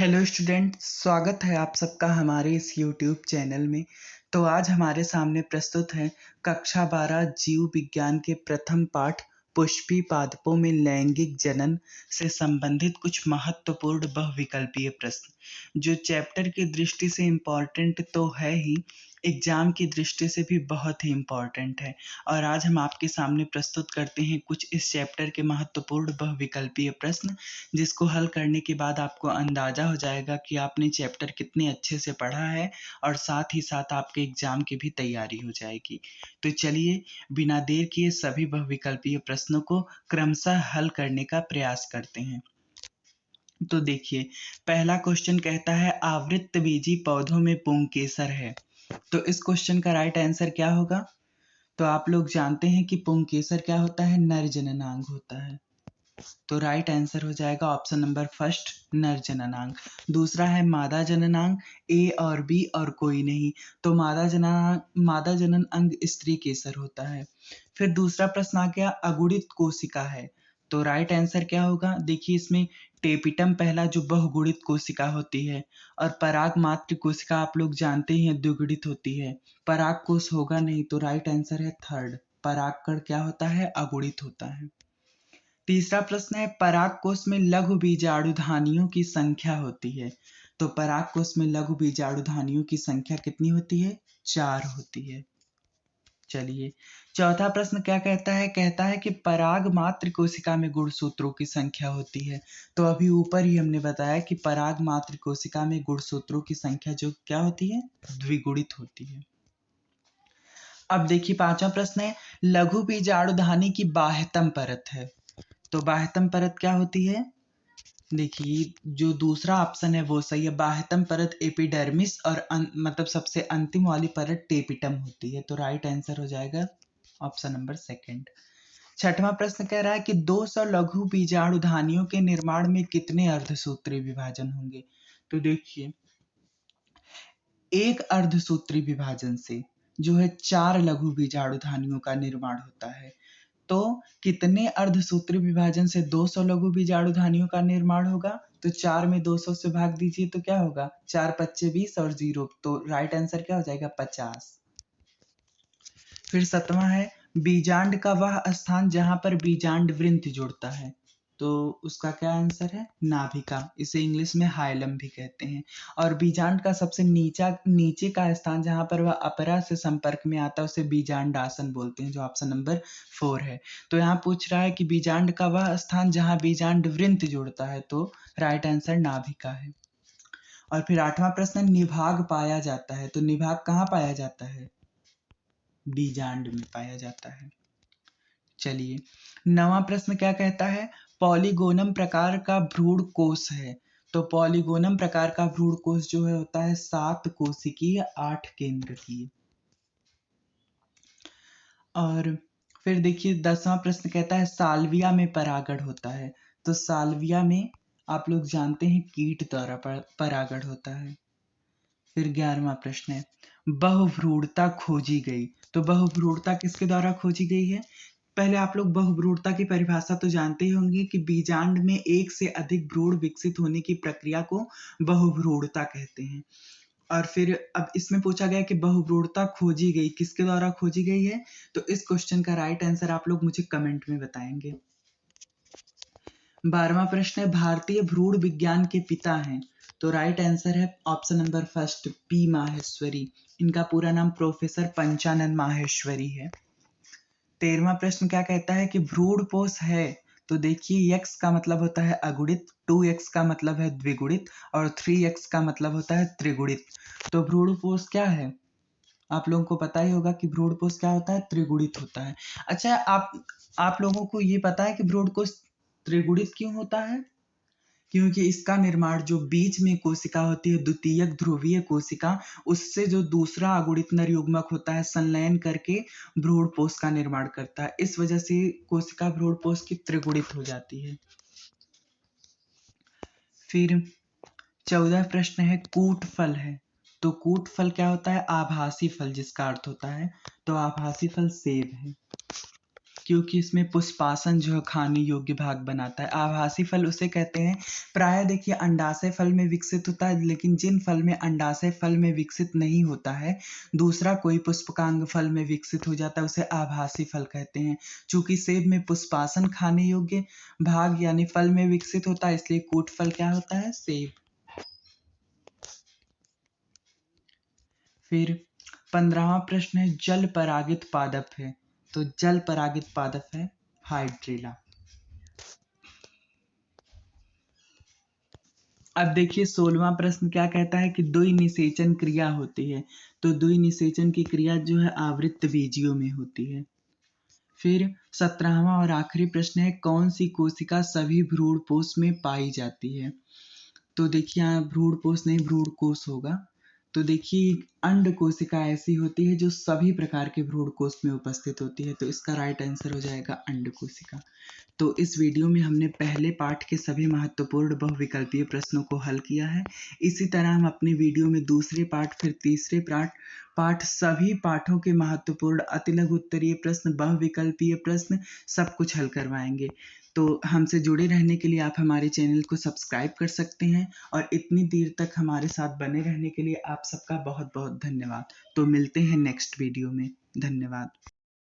Hello student, स्वागत है आप सबका हमारे इस यूट्यूब चैनल में। तो आज हमारे सामने प्रस्तुत है कक्षा 12 जीव विज्ञान के प्रथम पाठ पुष्पी पादपों में लैंगिक जनन से संबंधित कुछ महत्वपूर्ण बहुविकल्पीय प्रश्न, जो चैप्टर की दृष्टि से इम्पॉर्टेंट तो है ही, एग्जाम की दृष्टि से भी बहुत ही इम्पॉर्टेंट है। और आज हम आपके सामने प्रस्तुत करते हैं कुछ इस चैप्टर के महत्वपूर्ण बहुविकल्पीय प्रश्न, जिसको हल करने के बाद आपको अंदाजा हो जाएगा कि आपने चैप्टर कितने अच्छे से पढ़ा है और साथ ही साथ आपके एग्जाम की भी तैयारी हो जाएगी। तो चलिए बिना देर किए सभी बहुविकल्पीय प्रश्नों को क्रमशः हल करने का प्रयास करते हैं। तो देखिए, पहला क्वेश्चन कहता है आवृतबीजी पौधों में पुंकेसर है। तो इस क्वेश्चन का राइट आंसर क्या होगा? तो आप लोग जानते हैं कि पुंकेसर क्या होता है? नर जननांग होता है। तो राइट आंसर हो जाएगा ऑप्शन नंबर फर्स्ट, नर जननांग। दूसरा है मादा जननांग, ए और बी और कोई नहीं। तो मादा जनन अंग स्त्री केसर होता है। फिर दूसरा प्रश्न आ गया अगुणित कोशिका है। तो राइट आंसर क्या होगा? देखिए, इसमें टेपिटम पहला जो बहुगुणित कोशिका होती है, और पराग मात्र कोशिका आप लोग जानते ही हैं द्विगुणित होती है। पराग कोश होगा नहीं, तो राइट आंसर है थर्ड, परागकण क्या होता है? अगुणित होता है। तीसरा प्रश्न है पराग कोश में लघु बीजाणुधानियों की संख्या होती है। तो पराग कोश में लघु बीजाणुधानियों की संख्या कितनी होती है? 4 होती है। चलिए, चौथा प्रश्न क्या कहता है? कहता है कि पराग मात्र कोशिका में गुणसूत्रों की संख्या होती है। तो अभी ऊपर ही हमने बताया कि पराग मात्र कोशिका में गुणसूत्रों की संख्या जो क्या होती है? द्विगुणित होती है। अब देखिए, पांचवा प्रश्न है लघु बीजाणुधानी की बाह्यतम परत है। तो बाह्यतम परत क्या होती है? देखिए, जो दूसरा ऑप्शन है वो सही है। बाह्यतम परत एपिडर्मिस और मतलब सबसे अंतिम वाली परत टेपिटम होती है। तो राइट आंसर हो जाएगा ऑप्शन नंबर सेकंड। छठवां प्रश्न कह रहा है कि 200 लघु बीजाणुधानियों के निर्माण में कितने अर्धसूत्री विभाजन होंगे? तो देखिए, एक अर्धसूत्री विभाजन से जो है 4 लघु बीजाणुधानियों का निर्माण होता है। तो कितने अर्धसूत्री विभाजन से 200 लघु बीजाणुधानियों का निर्माण होगा? तो 4 में 200 से भाग दीजिए तो क्या होगा? 4 पच्चे 20 और 0, तो राइट आंसर क्या हो जाएगा? 50। फिर सतवां है बीजांड का वह स्थान जहां पर बीजांड वृंत जुड़ता है। तो उसका क्या आंसर है? नाभिका। इसे इंग्लिश में हाइलम भी कहते हैं। और बीजांड का सबसे नीचे का स्थान जहां पर वह अपरा से संपर्क में आता है उसे बीजांडासन बोलते हैं, जो ऑप्शन नंबर 4 है। तो यहाँ पूछ रहा है कि बीजांड का वह स्थान जहां बीजांड वृंत जुड़ता है, तो राइट आंसर नाभिका है। और फिर आठवां प्रश्न निभाग पाया जाता है। तो निभाग कहाँ पाया जाता है? बीजांड में पाया जाता है। चलिए, नवां प्रश्न क्या कहता है? पॉलीगोनम प्रकार का भ्रूण कोश है। तो पॉलीगोनम प्रकार का भ्रूण कोश जो है होता है 7 कोशिकीय 8 केंद्रकीय। और फिर देखिए, 10वां प्रश्न कहता है साल्विया में परागण होता है। तो साल्विया में आप लोग जानते हैं कीट द्वारा परागण होता है। फिर 11वां प्रश्न है बहुभ्रूणता खोजी गई। तो बहुभ्रूणता किसके द्वारा खोजी गई है? पहले आप लोग बहुभ्रूणता की परिभाषा तो जानते ही होंगे कि बीजांड में एक से अधिक भ्रूण विकसित होने की प्रक्रिया को बहुभ्रूणता कहते हैं। और फिर अब इसमें पूछा गया कि बहुभ्रूणता खोजी गई, किसके द्वारा खोजी गई है? तो इस क्वेश्चन का राइट आंसर आप लोग मुझे कमेंट में बताएंगे। 12वां प्रश्न है भारतीय भ्रूण विज्ञान के पिता हैं। तो राइट आंसर है option number first, P Maheshwari. इनका पूरा नाम प्रोफेसर पंचानन माहेश्वरी है। 13वां प्रश्न क्या कहता है कि भ्रूणपोष है। तो देखिए, x का मतलब होता है अगुणित, 2x का मतलब है द्विगुणित और 3x का मतलब होता है त्रिगुणित। तो भ्रूणपोष क्या है? आप लोगों को पता ही होगा कि भ्रूणपोष क्या होता है? त्रिगुणित होता है। अच्छा, आप लोगों को ये पता है कि भ्रूणकोष त्रिगुणित क्यों होता है? क्योंकि इसका निर्माण जो बीच में कोशिका होती है, द्वितीयक ध्रुवीय कोशिका, उससे जो दूसरा अगुणित नर युग्मक होता है संलयन करके भ्रूणपोष का निर्माण करता है। इस वजह से कोशिका भ्रूणपोष की त्रिगुणित हो जाती है। फिर 14 प्रश्न है कूट फल है। तो कूट फल क्या होता है? आभासी फल, जिसका अर्थ होता है। तो आभासी फल सेब है। क्योंकि इसमें पुष्पासन जो है खाने योग्य भाग बनाता है। आभासी फल उसे कहते हैं, प्राय देखिए अंडाशय फल में विकसित होता है, लेकिन जिन फल में अंडाशय फल में विकसित नहीं होता है, दूसरा कोई पुष्पकांग फल में विकसित हो जाता है, उसे आभासी फल कहते हैं। चूंकि सेब में पुष्पासन खाने योग्य भाग यानी फल में विकसित होता है, इसलिए कूट फल क्या होता है, सेब। फिर 15वां प्रश्न है, जल परागित पादप है, तो जल परागित पादप है हाइड्रिला। अब देखिए 16वां प्रश्न क्या कहता है कि द्वि निषेचन क्रिया होती है, तो द्वि निषेचन की क्रिया जो है आवृत्त बीजियों में होती है। फिर 17वां और आखिरी प्रश्न है, कौन सी कोशिका सभी भ्रूणपोष में पाई जाती है, तो देखिए यहाँ भ्रूणपोष नहीं भ्रूणकोश होगा। तो देखिए अंड कोशिका ऐसी होती है जो सभी प्रकार के भ्रूणकोश में उपस्थित होती है, तो इसका राइट आंसर हो जाएगा अंड कोशिका। तो इस वीडियो में हमने पहले पाठ के सभी महत्वपूर्ण बहुविकल्पीय प्रश्नों को हल किया है। इसी तरह हम अपने वीडियो में दूसरे पाठ फिर तीसरे पाठ सभी पाठों के महत्वपूर्ण अतिलघु उत्तरीय प्रश्न, बहुविकल्पीय प्रश्न सब कुछ हल करवाएंगे। तो हमसे जुड़े रहने के लिए आप हमारे चैनल को सब्सक्राइब कर सकते हैं, और इतनी देर तक हमारे साथ बने रहने के लिए आप सबका बहुत बहुत धन्यवाद। तो मिलते हैं नेक्स्ट वीडियो में। धन्यवाद।